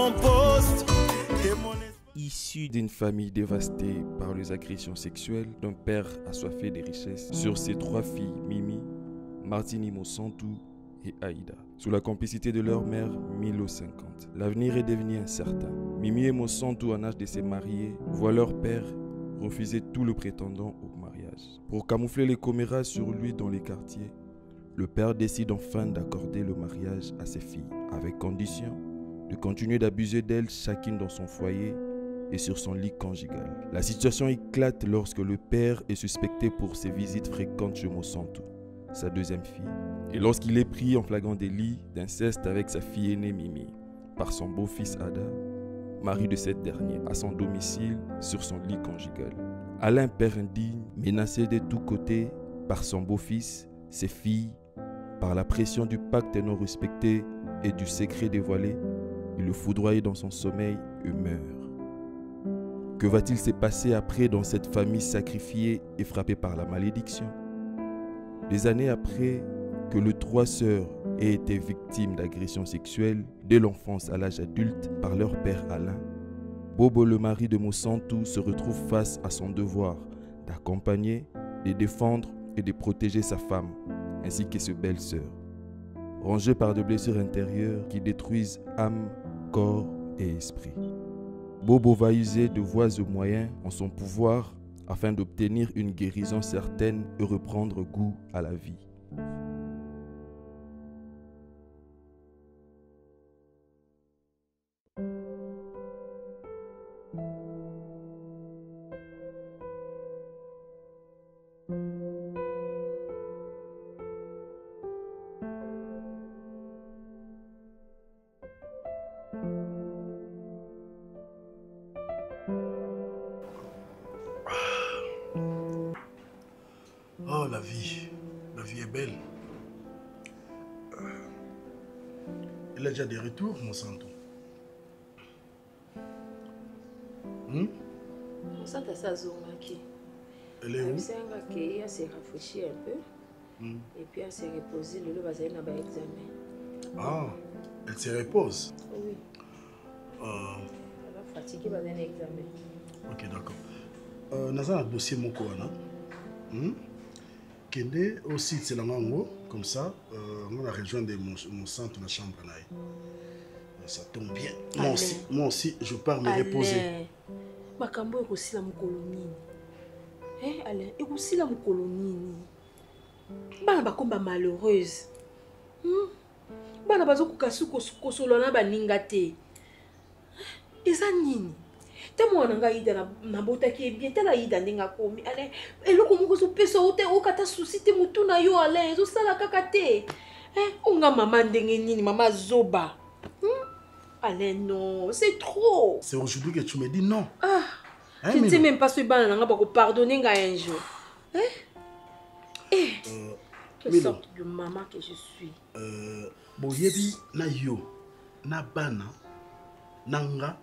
mon poste. Issu d'une famille dévastée par les agressions sexuelles d'un père assoiffé des richesses, sur ses 3 filles, Mimi, Martini Mosantou et Aïda, sous la complicité de leur mère, Milo 50. L'avenir est devenu incertain. Mimi et Mosantou, en âge de se marier, voient leur père refuser tout le prétendant au mariage. Pour camoufler les commérages sur lui dans les quartiers, le père décide enfin d'accorder le mariage à ses filles, avec condition de continuer d'abuser d'elles chacune dans son foyer et sur son lit conjugal. La situation éclate lorsque le père est suspecté pour ses visites fréquentes chez Mosantou, sa 2e fille, et lorsqu'il est pris en flagrant délit d'inceste avec sa fille aînée Mimi, par son beau-fils Ada, mari de cette dernière, à son domicile sur son lit conjugal. Alain, père indigne, menacé de tous côtés par son beau-fils, ses filles, par la pression du pacte non respecté et du secret dévoilé, il le foudroie dans son sommeil et meurt. Que va-t-il se passer après dans cette famille sacrifiée et frappée par la malédiction? Des années après que les 3 sœurs aient été victimes d'agressions sexuelles dès l'enfance à l'âge adulte par leur père Alain, Bobo, le mari de Mosantou, se retrouve face à son devoir d'accompagner, de défendre et de protéger sa femme, ainsi que ses belles-sœurs, rongées par des blessures intérieures qui détruisent âme, corps et esprit. Bobo va user de voies et moyens en son pouvoir afin d'obtenir une guérison certaine et reprendre goût à la vie. Oh, la vie est belle. Elle a déjà des retours, Mosantou. Mosantou, ça zonaki. Elle est où? Elle s'est rafraîchie un peu. Et puis elle s'est reposée. Le lot va aller dans l'examen. Ah, elle se repose? Oui. Elle va fatiguer dans l'examen. Ok, d'accord. Nous avons un dossier Mokoana. Kende aussi, c'est la mango, comme ça, on a rejoint mon centre, la chambre. Ça tombe bien. Moi aussi, je pars me reposer. Makambo est aussi la moukolonine. Alain, est aussi la moukolonine. Bana bakomba malheureuse. Bana bazo kukasu kosolona baningate. Eza nini? Temo nanga ida na bota ki bien tala ida ndinga komi ale eloko moko so peso ote okata souci te mutu na yo ale zo sala kaka te onga mama ndenge nini mama zoba ale non c'est trop. C'est aujourd'hui que tu me dis non. Je ne sais même pas si bana nanga bako pardonner nga un jour. Quelle sorte de maman que je suis. Boyebi na yo na bana nanga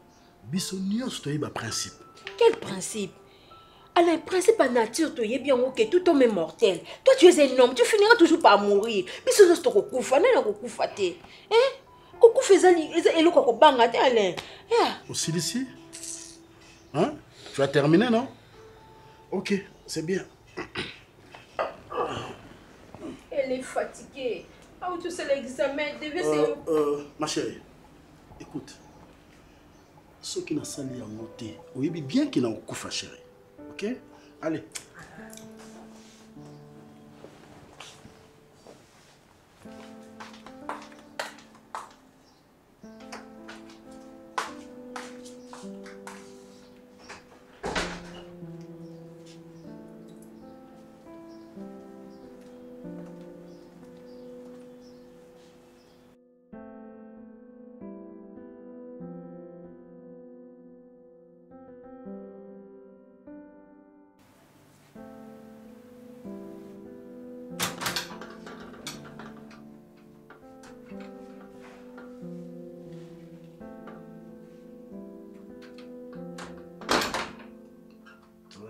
biso nyonso toyeba principe. Quel principe? Alors, le principe à nature, tu es bien ok, tout homme est mortel. Toi, tu es un homme, tu finiras toujours par mourir. Biso nous te recouvre, n'est-ce pas recouvre? Coucou faisali, et le coco banga, t'es Alain. Aussi d'ici? Hein? Tu as terminé, non? Ok, c'est bien. Elle est fatiguée. Ah, tu sais l'examen, ma chérie, écoute. Ce qui n'a sali à monter, oui, bien qu'il n'a pas de chérie. Ok? Allez.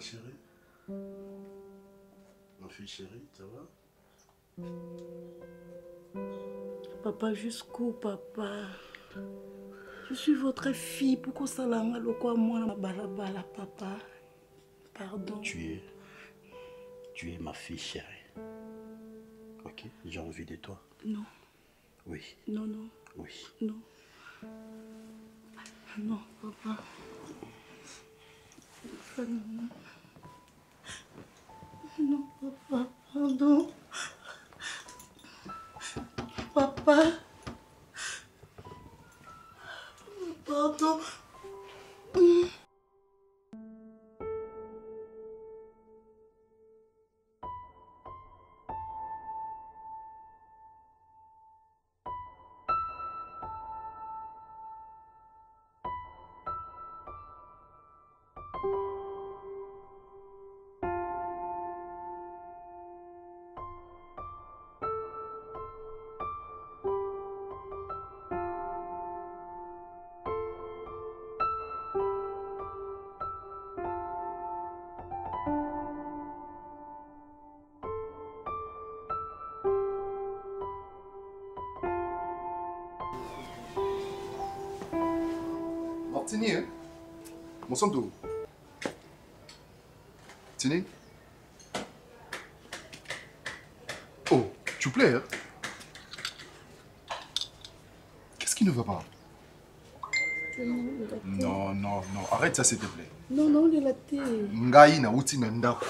Chérie, ma fille chérie, ça va? Papa, jusqu'où, papa? Je suis votre fille. Pourquoi ça l'a mal au quoi moi balabala papa? Pardon. Tu es ma fille chérie. Ok, j'ai envie de toi. Non. Oui. Non, non. Oui. Non. Non, papa. Non. Non, papa, pardon. Papa. Pardon. Tini, hein? Mon santo. Tini? Oh, tu plais, hein? Qu'est-ce qui ne va pas? Non, non, non. Arrête ça, s'il te plaît. Non, non, le latte. Ngai na uti na ndako.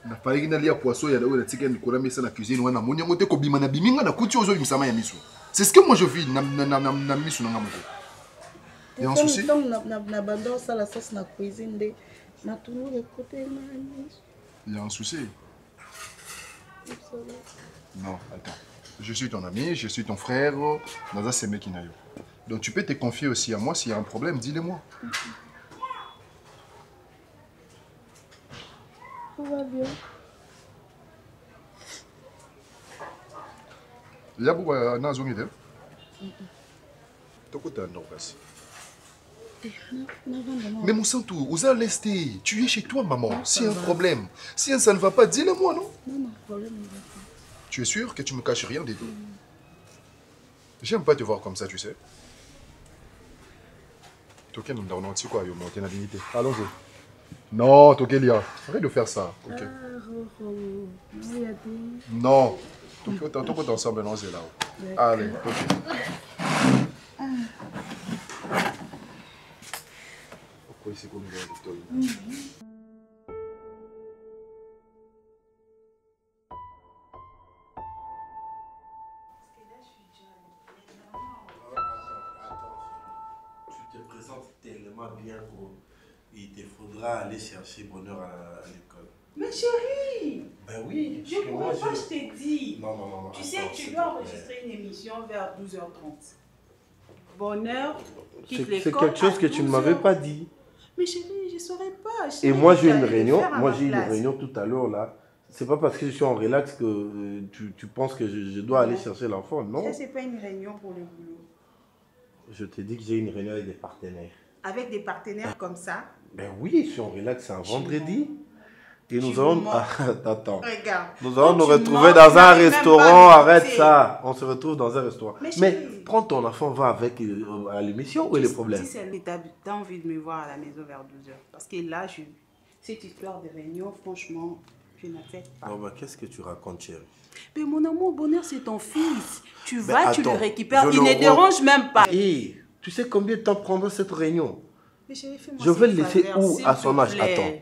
Na paliki na lia poisson ya dawe na tika ni kora mesa na cuisine wana monya ngote ko bima na biminga na kuti ozo misama ya miso. C'est ce que moi je vis na miso na ngamoto. Il y a un souci? La sauce na cuisine de na tourner le côté. Il y a un souci? Non, attends. Je suis ton ami, je suis ton frère. Naza Seme Kinayo. Donc tu peux te confier aussi à moi s'il y a un problème, dis-le-moi. Tout va bien. Il y a beaucoup de gens qui sont là. Mais mon santou, vous allez rester. Tu es chez toi, maman. S'il y a un problème, si ça ne va pas, dis-le-moi, non? Non, problème ne va pas. Tu es sûr que tu me caches rien des deux? J'aime pas te voir comme ça, tu sais. Toké, nous avons dit quoi, monter la dignité. Allons-y. Non, Toké, Lia, arrête de faire ça. Ok. Non. Toké, t'as ensemble, non, c'est là. Allez, Toké. Pourquoi ici qu'on nous voit, Victor? Bien qu'il te faudra aller chercher bonheur à l'école. Mais chérie! Ben oui. Je comprends pas, je t'ai dit. Non, non, non. Tu sais que tu dois enregistrer une émission vers 12h30. Bonheur, quitte l'école. C'est quelque chose que tu ne m'avais pas dit. Mais chérie, je ne saurais pas. Et moi j'ai une réunion tout à l'heure là. C'est pas parce que je suis en relax que tu penses que je dois aller chercher l'enfant, non? Ça, c'est pas une réunion pour le boulot. Je te dis que j'ai une réunion avec des partenaires. Avec des partenaires comme ça? Ben oui, je suis en relax, c'est un vendredi. Et nous allons... Attends. Regarde. Nous allons nous retrouver dans un restaurant. Arrête ça. On se retrouve dans un restaurant. Mais prends ton enfant, va avec à l'émission. Où est le problème? Si tu as envie de me voir à la maison vers 12h. Parce que là, cette histoire de réunion, franchement, je n'accepte pas. Non, mais qu'est-ce que tu racontes, chérie? Mais mon amour, bonheur, c'est ton fils. Tu vas, tu le récupères. Il ne dérange même pas. Et tu sais combien de temps prendra cette réunion? Mais chérie, je vais le laisser où à son âge? Attends.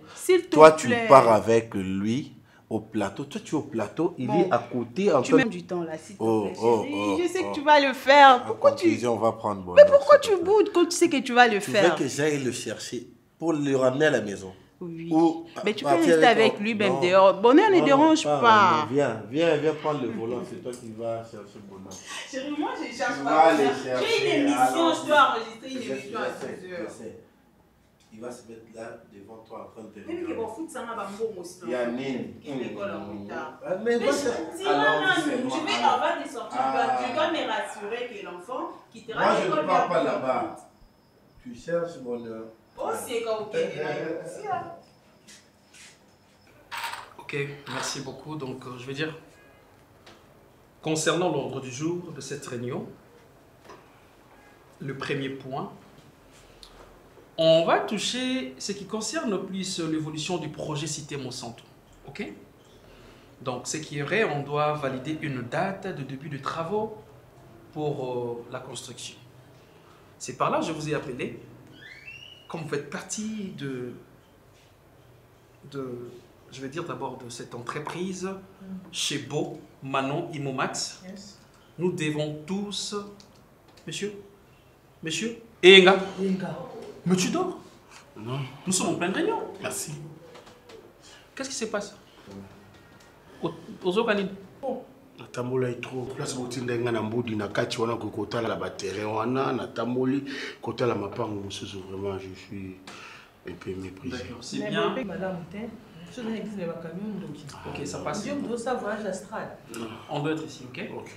Toi, tu pars avec lui au plateau. Toi, tu es au plateau. Il est à côté. Tu mets du temps là, s'il te plaît, chérie. Je sais que tu vas le faire. Pourquoi tu... On va prendre bonheur. Mais pourquoi tu boudes quand tu sais que tu vas le faire? Tu veux que j'aille le chercher pour le ramener à la maison? Oui. Mais tu peux rester avec lui même dehors. Bonheur ne dérange pas. Viens prendre le volant. C'est toi qui vas chercher bonheur. Chérie, moi je cherche pas. J'ai une émission, je dois enregistrer une émission à 12h. Il va se mettre là devant toi en train de te regarder. Mais bon, foot, ça m'a bambou aussi. Il y a Nine. L'école en retard. Mais je vais avant de sortir. Tu dois me rassurer que l'enfant quittera l'école. Moi, je ne pars pas là-bas. Tu cherches bonheur. Oh, c'est ok. Ok, merci beaucoup. Donc, je vais dire, concernant l'ordre du jour de cette réunion, le premier point, On va toucher ce qui concerne plus l'évolution du projet Cité Monsanto. Ok? Donc, ce qui est vrai, on doit valider une date de début de travaux pour la construction. C'est par là que je vous ai appelé. Comme vous faites partie je vais dire d'abord de cette entreprise, chez Beau, Manon, Imomax, nous devons tous, monsieur, et Enga. Mais tu dors? Non. Nous sommes en pleine réunion. Merci. Qu'est-ce qui se passe? Aux organines. Natambola est trop. Place où tu n'as pas de na kati wana kokota la batterie wana natamboli kota la mapango mususu vraiment je suis un peu méprisé. D'accord, c'est bien. Madame, ok, ça passe. Dieu doit savoir astral. On doit être ici, ok? Ok.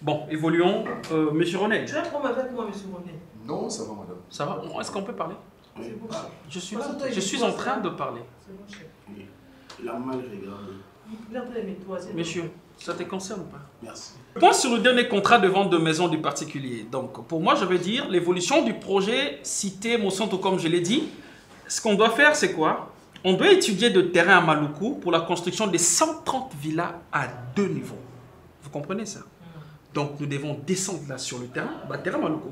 Bon, évoluons. Monsieur Ronel. Tu vas prendre avec moi, monsieur Ronel? Non, ça va, madame. Ça va? Est-ce qu'on peut parler? C'est bon. Je suis là. Je suis en train de parler. C'est bon, chef. Oui. La mal regarde. Monsieur, ça te concerne ou pas? Merci. Point sur le dernier contrat de vente de maison du particulier. Donc, pour moi, je vais dire l'évolution du projet Cité Monsanto, comme je l'ai dit. Ce qu'on doit faire, c'est quoi? On doit étudier de terrain à Maluku pour la construction de 130 villas à 2 niveaux. Vous comprenez ça? Donc, nous devons descendre là sur le terrain. Terrain Maluku,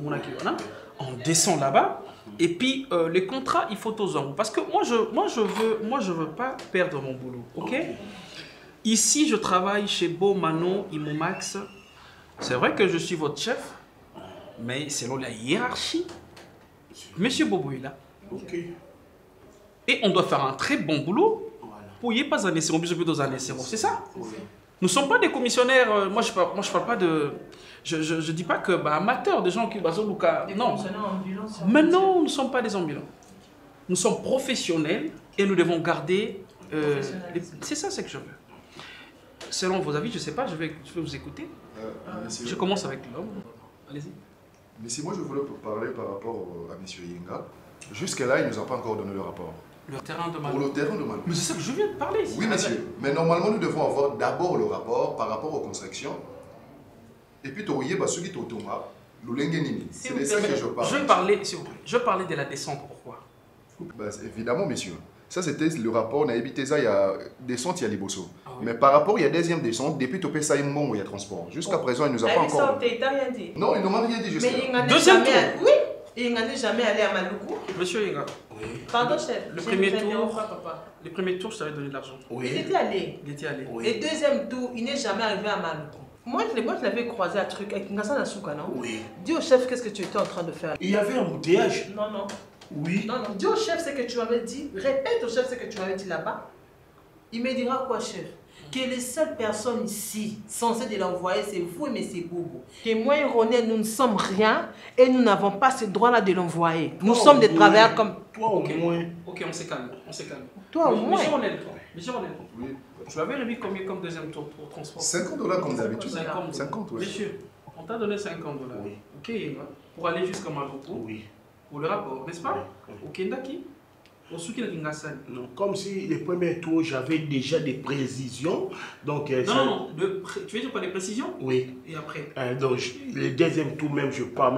on descend là-bas. Et puis, les contrats, il faut aux hommes. Parce que moi, je veux pas perdre mon boulot. Ok? Ici, je travaille chez Beau, Manon, Imomax. C'est vrai que je suis votre chef, mais selon la hiérarchie, Monsieur Bobo est là. Ok. Et on doit faire un très bon boulot Voilà. pour y pas un essai, plutôt dans un essai. C'est ça? Oui. Nous ne sommes pas des commissionnaires. Moi, je parle pas de. Je dis pas que amateurs, des gens qui. Non. Mais non, nous ne sommes pas des ambulants. Nous sommes professionnels et nous devons garder. C'est ça ce que je veux. Selon vos avis, je ne sais pas, je vais vous écouter. Je commence avec l'homme. Allez-y. Mais si moi je voulais parler par rapport à M. Yenga, jusqu'à-là, il ne nous a pas encore donné le rapport. Le terrain de Pour Maluku. le terrain de Maluku. Mais c'est ça que je viens de parler. Oui, monsieur. Mais normalement, nous devons avoir d'abord le rapport par rapport aux constructions. Et puis, tu as ceux qui t'ont c'est de ça que je parle. Je parlais de la descente. Pourquoi? Bah, évidemment, monsieur. Ça, c'était le rapport. On a évité ça, il y a descente, il y a Liboso. Mais par rapport, il y a deuxième descente. Depuis, tu payes ça, il y a transport. Jusqu'à présent, il ne nous a pas encore. Il t'a rien dit. Non, il ne m'a rien dit jusqu'à. Deuxième tour. Oui. Et il n'est jamais allé à Maluku. Monsieur Yenga. Oui. Pardon, chef. Le premier tour, je t'avais donné de l'argent. Oui. Il était allé. Il était allé. Oui. Et deuxième tour, il n'est jamais arrivé à Maluku. Moi, je l'avais croisé à truc avec Ngassa Nasuka, non? Oui. Dis au chef qu'est-ce que tu étais en train de faire. Il y avait un embouteillage. Non. Oui. Non. Dis au chef ce que tu avais dit. Répète au chef ce que tu avais dit là-bas. Il me dira quoi, chef? Que les seules personnes ici censées de l'envoyer, c'est vous et M. Bobo. Que moi et René, nous ne sommes rien et nous n'avons pas ce droit-là de l'envoyer. Nous sommes des travailleurs comme... Toi au moins. Ok, on s'est calmé. Toi au moins. Monsieur Ronel, Oui. tu avais remis combien comme deuxième tour pour transport? $50 comme d'habitude. 50, oui. Monsieur, on t'a donné $50. Oui. Ok, Yenga, pour aller jusqu'à Maluku. Oui. Pour le rapport, n'est-ce pas? Oui. Au Kendaki. Au Soukina Kingassan. Non, comme si le premier tour, j'avais déjà des précisions. Donc, Non. Tu veux dire quoi, des précisions? Oui. Et après? Donc, le deuxième tour, même, je pars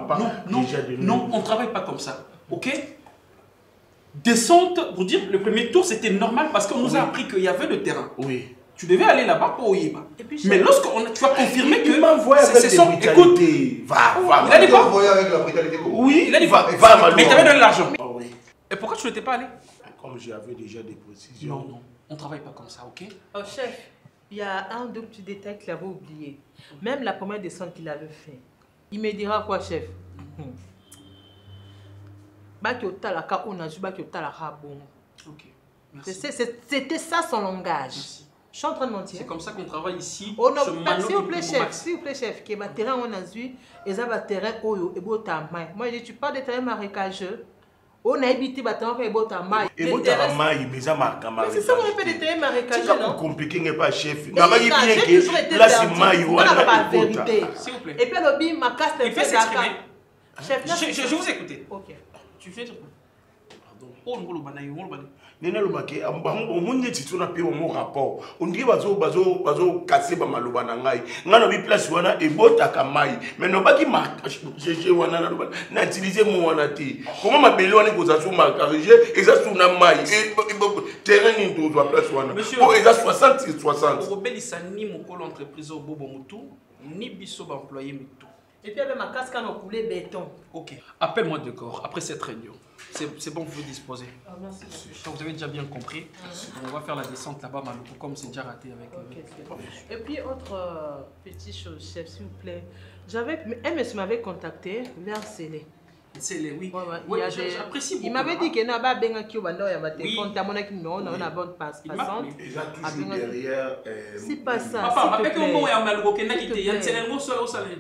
pas. Non, on ne travaille pas comme ça. Ok? Descente, pour dire, le premier tour, c'était normal parce qu'on nous a appris qu'il y avait le terrain. Oui. Tu devais aller là-bas pour Oyeba. Mais lorsque tu as confirmé que... Il m'a envoyé avec c'est son... Écoute, va. Il a dit quoi? Envoyé avec la brutalité. Oui, il a dit va, mais tu avais donné l'argent. Oh, oui. Et pourquoi tu n'étais pas allé? Comme j'avais déjà des précisions. Non, on ne travaille pas comme ça, ok? Oh chef, il y a un ou deux petits détails qu'il avait oublié. Même la première descente qu'il avait fait. Il me dira quoi, chef? Ok, merci. C'était ça son langage. Merci. Je suis en train de mentir. C'est comme ça qu'on travaille ici. Oh non, s'il vous plaît, chef, qui est terrain on a vu, et ça va terrain oyo et beau tamai. Moi je dis tu parles de terrain marécageux. On a habité bâtiment et beau tamai. Et beau tamai, mais ça marque mais c'est ça on appelle des terrains marécageux, non? C'est compliqué, n'est pas chef. Là c'est maï, on n'a pas la vérité. S'il vous plaît. Et puis le ma casse il fait s'exprimer. Chef, je vous écouter. OK. Tu fais dire quoi? Oh, on va le nena lobake omonye titu na pe mon rapport on dit bazo casser ba maloba na ngai ngana bi place wana ebotaka mai mais no baki ma jeje wana na loba na utiliser mon wana ti comment ma belle wana ko za sou ma carrière exact na mai terrain ni do place wana oh exact 60 obelisa ni mokolo entreprise au bobo mutu ni biso ba employé mutu. Et puis avec ma casque on a coulé béton. Ok, appelle-moi de corps après cette réunion. C'est bon, vous pouvez disposer. Ah, merci. Donc, vous avez déjà bien compris. On va faire la descente là-bas, Maloukou, comme c'est déjà raté avec. Et puis, autre petite chose, chef, s'il vous plaît. Un monsieur m'avait contacté vers Célé. Célé, oui. Oui, j'apprécie beaucoup. Il m'avait dit qu'il n'y a pas de qui il y a téléphone, il y a qui on a bonne passe. Il a toujours derrière. C'est pas ça. Papa, avec un mot, il y a Maloukou qui il y a un mot sur le salaire.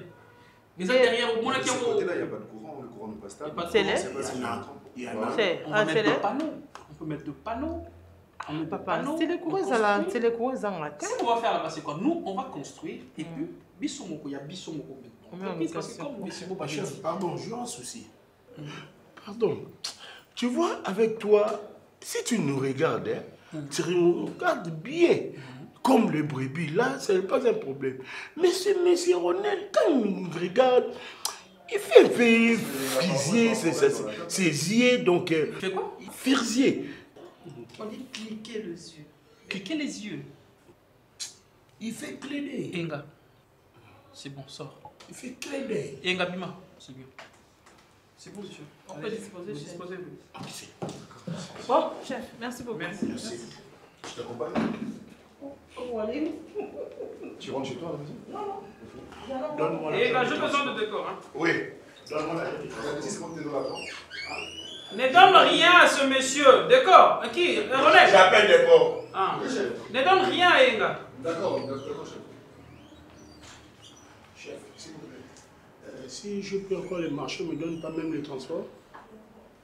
Mais derrière, au moins, il y a un mot. Il n'y a pas de courant, le courant ne passe pas. Célé. On peut mettre des panneaux. On peut mettre des panneaux. Papa, c'est les courants à la télé. Ce qu'on va faire là-bas, c'est quoi? Nous, on va construire et puis, Bissomoko, il y a Bissomoko maintenant. Pardon, j'ai un souci. Pardon. Tu vois, avec toi, si tu nous regardes, tu nous regardes bien. Comme le brebis, là, ce n'est pas un problème. Mais ce monsieur Ronel, quand il nous regarde, il fait un peu frisier, ses yeux, donc... Fait quoi? Frisier. On dit cliquer les yeux. Cliquer les yeux. Il fait cléder. Enga. C'est bon, sors. Il fait cléder. Enga Bima, c'est bien. C'est bon, monsieur. On peut disposer, chef. Bon, chef, merci beaucoup. Merci. Je t'accompagne. Où allez-vous? Tu rentres chez toi à la maison? Non. Donne-moi la. Et là, j'ai besoin de décor. Hein. Oui. Donne-moi la. Ne donne rien à ce monsieur, d'accord? À qui? Relève. J'appelle décor. Ah. Ne donne rien à Enga. D'accord, chef. Chef, s'il vous plaît. Si je peux encore les marcher, me donne pas même les transports.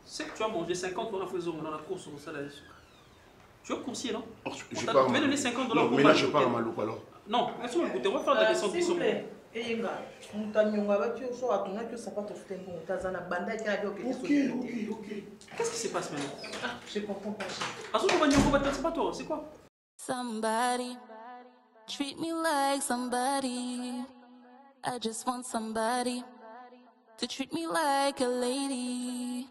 C'est que tu as mangé 50 dollars dans la course au salaire. Tu as coursier, non? Je vais donner 50 dollars. Non, mais là, je pars à Maloukou alors. Non, laisse-moi écouter, on va faire la descente du son. S'il vous plaît, Enga, on t'a mis un sur à ton que ça pas te faire un bon. T'as un banda qui a dit Ok. Qu'est-ce qui se passe maintenant? Ah, je comprends pas. C'est pas toi, c'est quoi? Somebody treat me like somebody. I just want somebody to treat me like a lady.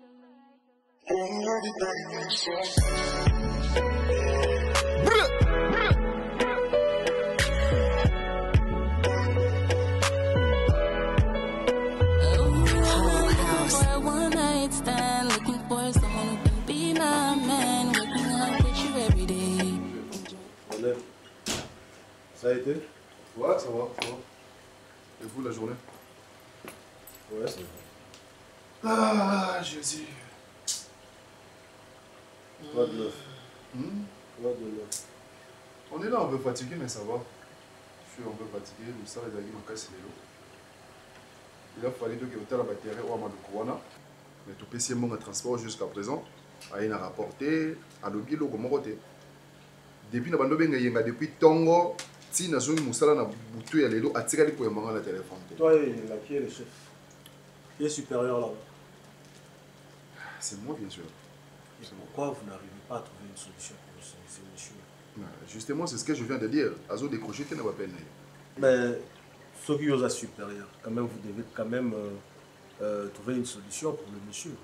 Ça a été? Ouais, ça va. Et vous, la journée? Ouais, ça va. Ah, Jésus. Pas de l'œuf. Pas de l'œuf. On est là un peu fatigué, mais ça va. Je suis un peu fatigué, mais ça, les amis m'ont cassé les lots. Il a fallu que tu aies la batterie ou à Madoukou. Mais tout PC mon transport jusqu'à présent. Il a rapporté à l'objet le côté. Depuis depuis Tongo, si nous avons musala na butu ya lelo atikali ko yamba na téléphone. Toi, là qui est le chef? Qui est supérieur là? C'est moi bien sûr. Et pourquoi vous n'arrivez pas à trouver une solution pour ce monsieur? Justement, c'est ce que je viens de dire. Azo décroché qui n'a pas peine. Mais ceux qui osent supérieur, quand même vous devez quand même trouver une solution pour le monsieur.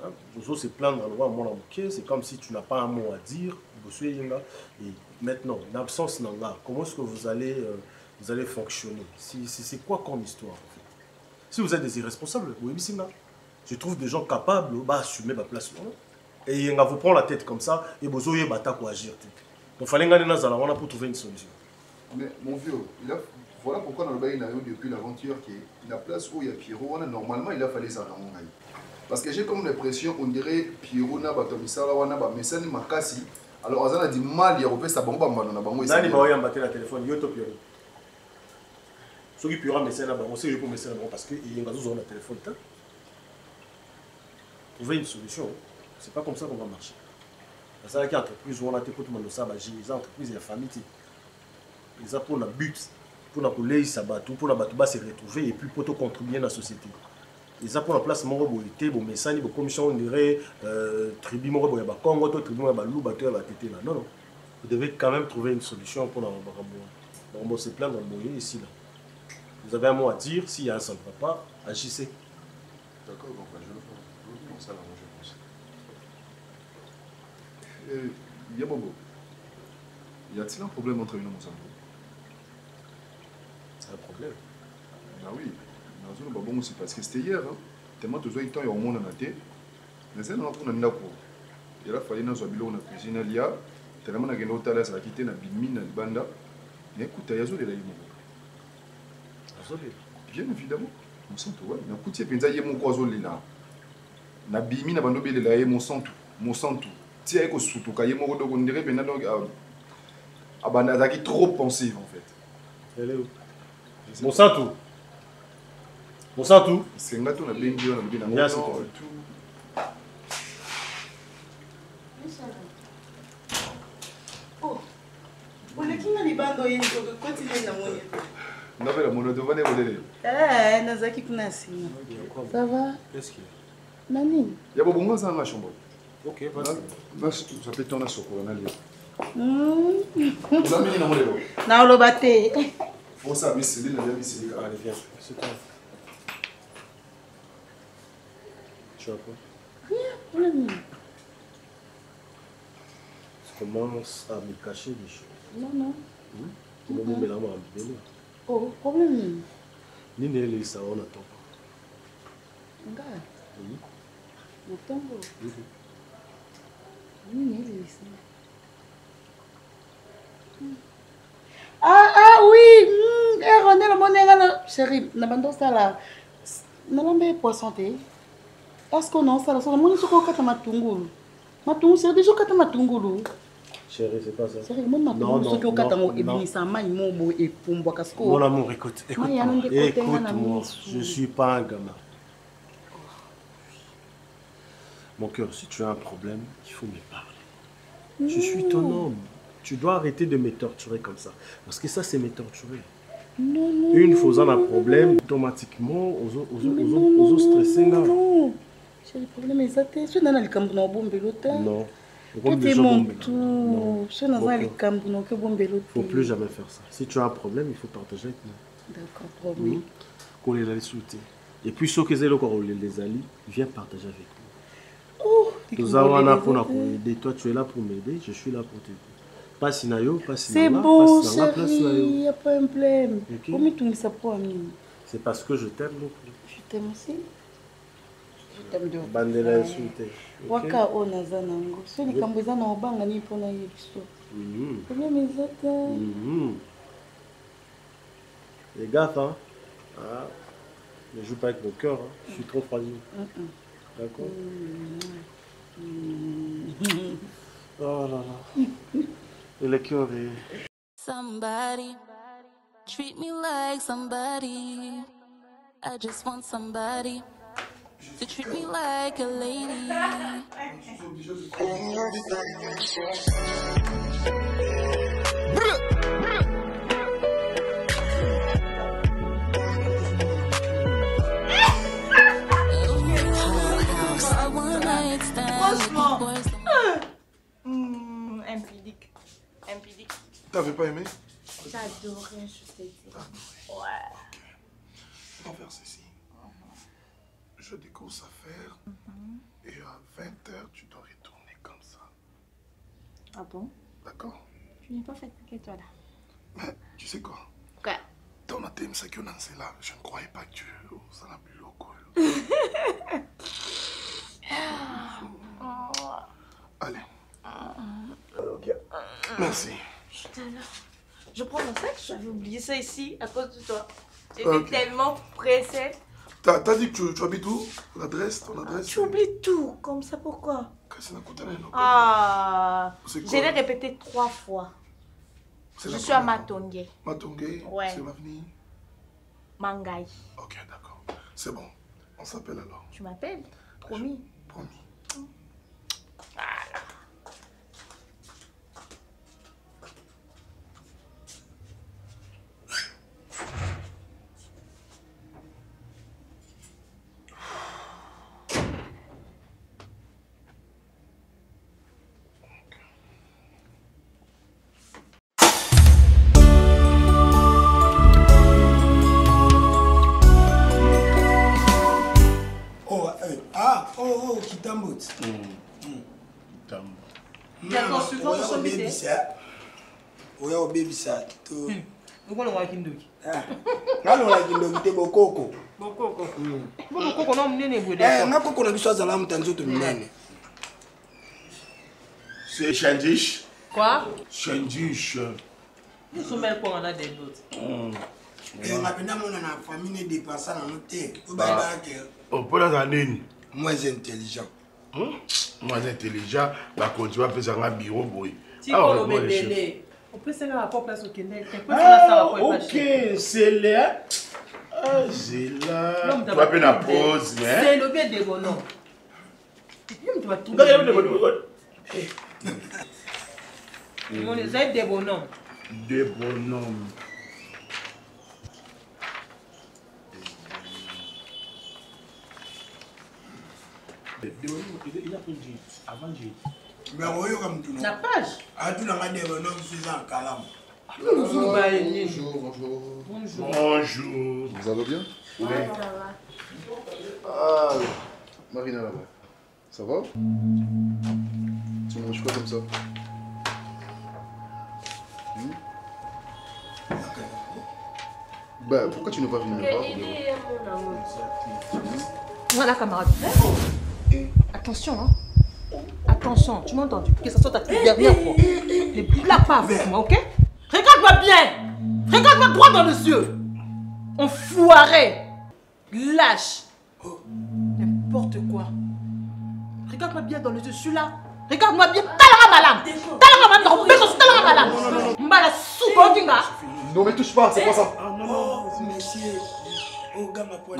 Hein? Vous osez se plaindre à l'endroit c'est comme si tu n'as pas un mot à dire. Et maintenant, en absence d'Anga, comment est-ce que vous allez fonctionner? C'est quoi comme histoire en fait? Si vous êtes des irresponsables, je trouve des gens capables d'assumer ma place. Et il vous prend la tête comme ça et vous avez quoi agir. Donc il fallait gagner pour trouver une solution. Mais mon vieux, voilà pourquoi dans le bail depuis l'aventure qui est la place où il y a Pierrot, normalement il a fallu ça dans mon avis. Parce que j'ai comme l'impression, on dirait Pierrot n'a pas mis ça là, mais ça n'est pas cassé. Alors, on a dit mal, il y a repéré ça, bon, bah, on a bango. Nani ba oya mbatela téléphone, yo to Pierrot. Soki Pierrot message là, on sait que je peux message là parce que il y a un réseau sur téléphone. Trouver une solution, c'est pas comme ça qu'on va marcher. Parce que l'entreprise où on a été pour tout le monde ça, les entreprises et la famille, ils ont pour le but, pour la police, pour la bateau se retrouver et puis pour contribuer à la société. Ils ont pour la place mon boité, bon messani, bon commission on dirait tribu mon boya ba Congo, toi tribu ba Louba, toi ba tété là. Non non. Vous devez quand même trouver une solution pour on se plaindre dans ici là. Vous avez un mot à dire, s'il y a un ça ne va pas, agissez. D'accord, bon, je vais penser à la manger. Yabobo, y a-t-il un problème entre nous et Monsanto? C'est un problème. Ah oui, bon, c'est parce que c'était hier. Hein. Tellement tu as eu le temps, il y a au monde en athée. Mais c'est un peu un peu. Il a fallu dans la cuisine, il y a tellement de gens qui ont quitté la bimine, la banda. Mais écoute, il y a des gens bien évidemment. Monsanto, ouais. Na kuti penza ye mon kwazo lila. Na bimine, na bando belela ye Monsanto. Monsanto. Si avec surtout quand il m'a on dirait ben donc abanda qui trop pensive en fait. Elle est où? Monsanto. Monsanto. C'est un gâteau na bengi on a bien na tout. Oh. On est qui na libando yendo continue na moyo. On avait la mono devant les modèles. Nazaki kuna sina. Ça va? Qu'est-ce qu'il y a? Nani? Ya bobo nga za chambre. Ok, vas-y. Ça peut tourner sur quoi, on a lié. Na oloba te. Faut ça, mais c'est lui, allez, viens. C'est quoi? Tu as quoi? Rien. Tu commences à me cacher des choses. Non. Oh, problème. Nini est ça, on attend pas. Nga. Oui. Motombo. Oui. Nini est ça? Ah oui, René le monnaie chérie, na bando sala. Na lambe poisson té. Parce que non ça, on moni soko kata matungulu. Matungulu c'est déjà kata matungulu. Chérie, c'est pas ça. Chérie, moi matungulu soko kata mo ebimisa mai mobo et pombo kasko. Mon amour, écoute-moi. Écoute-moi, je suis pas un gamin. Mon cœur, si tu as un problème, il faut me parler. Je suis ton homme. Tu dois arrêter de me torturer comme ça. Parce que ça, c'est me torturer. Non. Une fois un problème, automatiquement, aux stressés. Non. J'ai le problème, mais ça, tu es dans le camp de bombelote. Non. Tu mon tout. Je suis dans le camp de bombelote. Il ne faut plus jamais faire ça. Si tu as un problème, il faut partager avec nous. D'accord, promis. Qu'on les laisse souhaiter. Et puis, ceux qui ont les alliés, viens partager avec nous. Oh, nous avons un apport pour aider. Toi, tu es là pour m'aider, je suis là pour t'aider. Pas sinayo, pas c'est bon, chérie, il n'y a pas un problème. C'est parce que je t'aime non plus. Je t'aime aussi. Je t'aime de Bandela insulté. Waka o nazanango. So ni kamboza na obanga ni pona yebiso. Problème ezata. Les gars, hein. Ah, ne joue pas avec mon cœur, hein. Je suis trop fragile. D'accord. Oh là là. Le cœur est... Somebody treat me like somebody. I just want somebody to treat me like a lady. Impudique. T'avais pas aimé? J'adorais, je t'ai dit. Ouais. Ok. On va faire ceci. Je découvre sa faire. Et à 20h, tu dois retourner comme ça. Ah bon? D'accord? Tu n'es pas fatigué, toi, là. Mais, tu sais quoi? Quoi? Ton athème, c'est que là, je ne croyais pas que tu ça n'a plus local. Allez. Ok. Merci. Je prends mon sac, j'avais oublié ça ici à cause de toi. J'étais tellement pressée. T'as dit que tu habites où? L'adresse, ton adresse? Tu oublies tout, comme ça, pourquoi? Je l'ai répété 3 fois. Je suis à Matongé. Matongé? Ouais. C'est l'avenir? Mangaï. Ok, d'accord. C'est bon. On s'appelle alors. Tu m'appelles? Promis. Promis. Voilà. oya obebisa to ukona wakindoki ngalo la kindoki te bokoko bokoko na munene bwede nga koko na biso azala mutanzoto minene C'est Chandish. Quoi? Chandish. Nous sommes un peu en a des doutes. Ngapenda mona na famille dépassa na note. Oba ke. Oh, pour la nini? Moins intelligent. Moins intelligent, va continuer à faire un bureau boy. On peut se faire rapport place au Québec. Ok, c'est là. Ah, c'est là. Tu vas faire la pause, mais. C'est le bien des bonhommes. Tu vas tout. On les aide des bonhommes. Des bonhommes. Il a pris avant j'ai. Mais oui, comme tout. La page. Ah, tout le monde des bonhommes faisant calam. Bonjour. Bonjour. Vous allez bien? Oui. Ça va. Ah, Marina là-bas. Ça va? Tu manges quoi comme ça? Bah, pourquoi tu ne vas pas venir me voir? Voilà, camarade. Attention, hein. Attention, tu m'as entendu? Que ce soit ta dernière fois. Ne blague pas avec moi, ok? Regarde-moi bien. Regarde-moi droit dans les yeux. Enfoiré. Lâche. N'importe quoi. Regarde-moi bien dans les yeux. Je suis là. Regarde-moi bien. Non, mais touche pas, c'est pas ça. Oh, monsieur. Oh, gamin, pour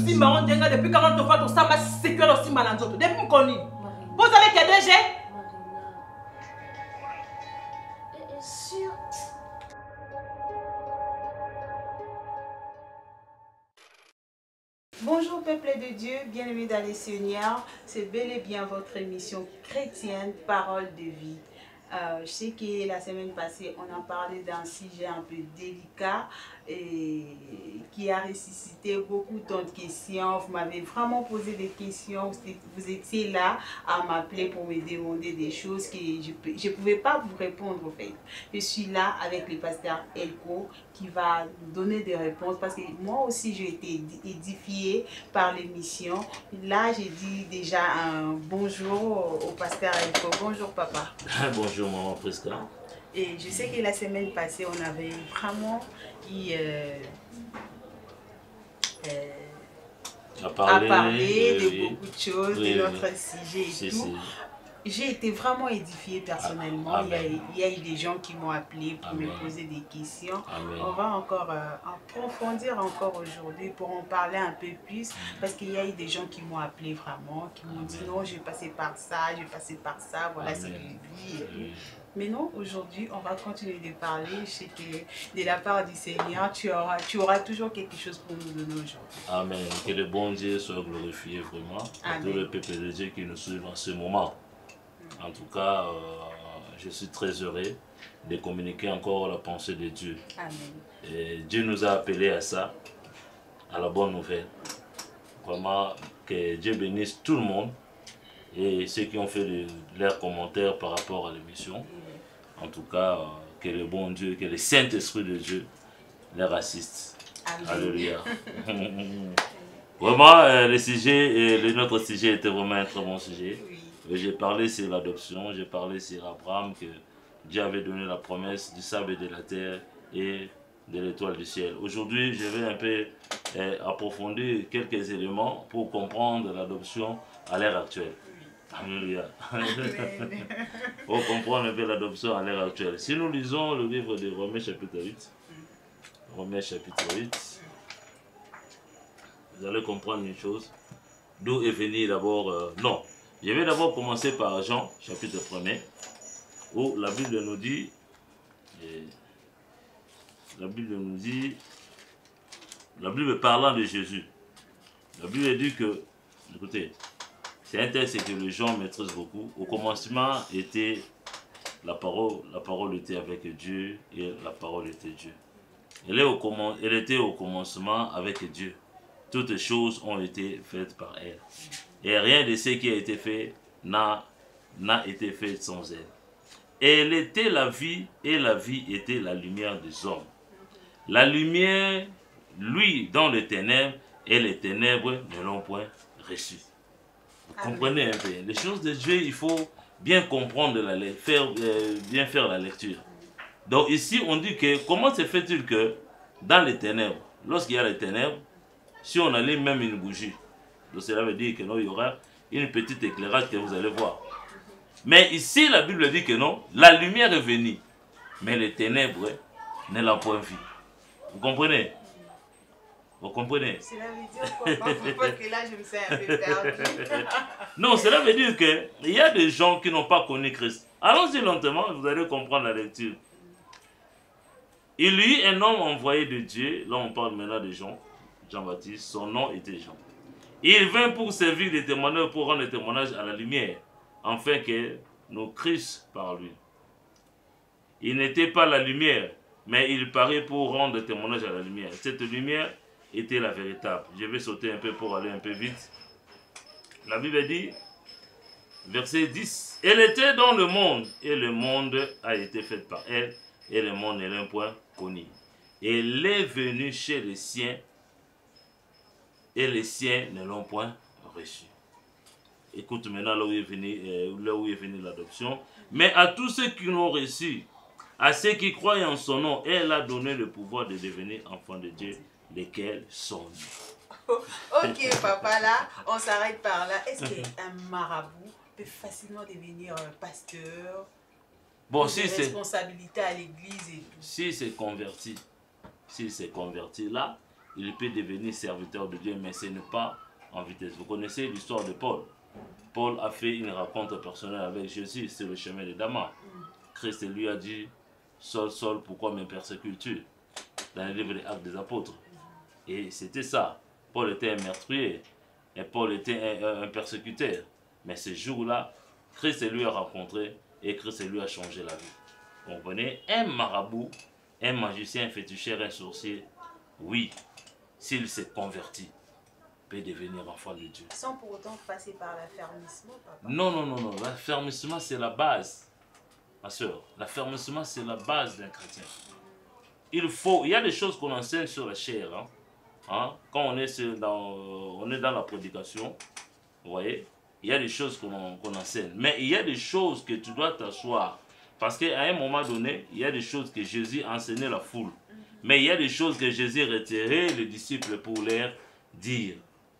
si marrant depuis 40 fois tout ça m'a sécurisé aussi malanzoto depuis connu vous allez qu'aider j'ai sûr. Bonjour peuple de Dieu, bienvenue dans les Seigneurs, c'est bel et bien votre émission chrétienne, parole de vie. Je sais que la semaine passée, on a parlé d'un sujet un peu délicat et qui a ressuscité beaucoup d'autres questions. Vous m'avez vraiment posé des questions. Vous étiez là à m'appeler pour me demander des choses que je ne pouvais pas vous répondre en fait. Je suis là avec le pasteur Elko qui va nous donner des réponses parce que moi aussi j'ai été édifiée par l'émission. Là, j'ai dit déjà un bonjour au pasteur Elko. Bonjour papa. Bonjour maman Prisca. Et je sais que la semaine passée, on avait vraiment eu à parler de beaucoup de choses, de notre sujet et tout. J'ai été vraiment édifiée personnellement. Il y a eu des gens qui m'ont appelé pour me poser des questions. On va encore approfondir encore aujourd'hui pour en parler un peu plus parce qu'il y a eu des gens qui m'ont appelé vraiment, qui m'ont dit non, j'ai passé par ça, voilà ce que je vis. Mais non, aujourd'hui, on va continuer de parler. Je sais que de la part du Seigneur, tu auras toujours quelque chose pour nous donner aujourd'hui. Amen. Que le bon Dieu soit glorifié vraiment. À tout le peuple de Dieu qui nous suit en ce moment. En tout cas, je suis très heureux de communiquer encore la pensée de Dieu. Amen. Et Dieu nous a appelés à ça, à la bonne nouvelle. Vraiment, que Dieu bénisse tout le monde et ceux qui ont fait leurs commentaires par rapport à l'émission. En tout cas, que le bon Dieu, que le Saint-Esprit de Dieu leur assiste. Amen. Alléluia. Vraiment, notre sujet était vraiment un très bon sujet. J'ai parlé sur l'adoption, j'ai parlé sur Abraham, que Dieu avait donné la promesse du sable de la terre et de l'étoile du ciel. Aujourd'hui, je vais un peu approfondir quelques éléments pour comprendre l'adoption à l'ère actuelle. Alléluia. Pour comprendre un peu l'adoption à l'ère actuelle. Si nous lisons le livre de Romains chapitre 8, Romains chapitre 8, vous allez comprendre une chose. D'où est venu d'abord... non. Je vais d'abord commencer par Jean, chapitre 1er, où la Bible nous dit, la Bible parlant de Jésus, la Bible dit que, écoutez, c'est un texte que les gens maîtrisent beaucoup. Au commencement était la parole était avec Dieu et la parole était Dieu. Elle était au commencement avec Dieu. Toutes choses ont été faites par elle. Et rien de ce qui a été fait n'a été fait sans elle. Et elle était la vie, et la vie était la lumière des hommes. La lumière, lui, dans les ténèbres, et les ténèbres ne l'ont point reçu. Vous comprenez un peu. Les choses de Dieu, il faut bien comprendre, bien faire la lecture. Donc ici, on dit que, comment se fait-il que, dans les ténèbres, lorsqu'il y a les ténèbres, si on allume même une bougie, donc cela veut dire que non, il y aura une petite éclairage que vous allez voir. Mais ici, la Bible dit que non, la lumière est venue, mais les ténèbres ne l'ont point vu. Vous comprenez? Vous comprenez? Cela veut dire quoi? Parce que là, je me sens un peu perdu. Non, cela veut dire qu'il y a des gens qui n'ont pas connu Christ. Allons-y lentement, vous allez comprendre la lecture. Il y eut un homme envoyé de Dieu, là on parle maintenant de Jean-Baptiste, son nom était Jean. Il vint pour servir des témoignages, pour rendre des témoignages à la lumière, afin que nous Christ par lui. Il n'était pas la lumière, mais il paraît pour rendre des témoignages à la lumière. Cette lumière était la véritable. Je vais sauter un peu pour aller un peu vite. La Bible dit, verset 10, elle était dans le monde, et le monde a été fait par elle, et le monde ne l'a point connu. Elle est venue chez les siens, et les siens ne l'ont point reçu. Écoute maintenant là où est venue l'adoption. Mais à tous ceux qui l'ont reçu, à ceux qui croient en son nom, elle a donné le pouvoir de devenir enfants de Dieu, lesquels sont nés. Ok, papa, là, on s'arrête par là. Est-ce qu'un marabout peut facilement devenir pasteur? Bon, si c'est responsabilité à l'église et tout. S'il s'est converti là, il peut devenir serviteur de Dieu, mais ce n'est pas en vitesse. Vous connaissez l'histoire de Paul. Paul a fait une rencontre personnelle avec Jésus sur le chemin de Damas. Christ lui a dit, Saul, Saul, pourquoi me persécutes-tu? Dans le livre des Actes des Apôtres. Et c'était ça. Paul était un meurtrier. Et Paul était un persécuteur. Mais ce jour-là, Christ lui a rencontré et Christ lui a changé la vie. Vous comprenez? Un marabout, un magicien, un féticheur, un sorcier, oui, s'il s'est converti, peut devenir enfant de Dieu. Sans pour autant passer par l'affermissement, papa? Non, non, non, non. L'affermissement, c'est la base. Ma soeur, l'affermissement, c'est la base d'un chrétien. Il y a des choses qu'on enseigne sur la chair. Quand on est dans la prédication, vous voyez, il y a des choses qu'on enseigne. Mais il y a des choses que tu dois t'asseoir. Parce qu'à un moment donné, il y a des choses que Jésus a enseigné à la foule. Mais il y a des choses que Jésus a retirées les disciples pour leur dire.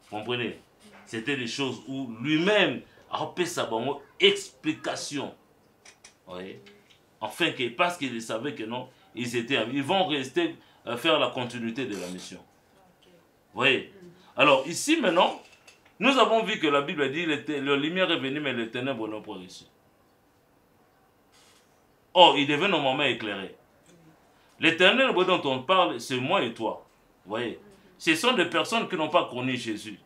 Vous comprenez? C'était des choses où lui-même a fait sa bonne explication. Vous voyez? Enfin, parce qu'il savait que non, ils vont rester faire la continuité de la mission. Vous voyez? Alors ici maintenant, nous avons vu que la Bible dit la lumière est venue, mais les ténèbres n'ont pas reçu. Or, il devait normalement éclairer. Les ténèbres dont on parle, c'est moi et toi. Vous voyez? Ce sont des personnes qui n'ont pas connu Jésus.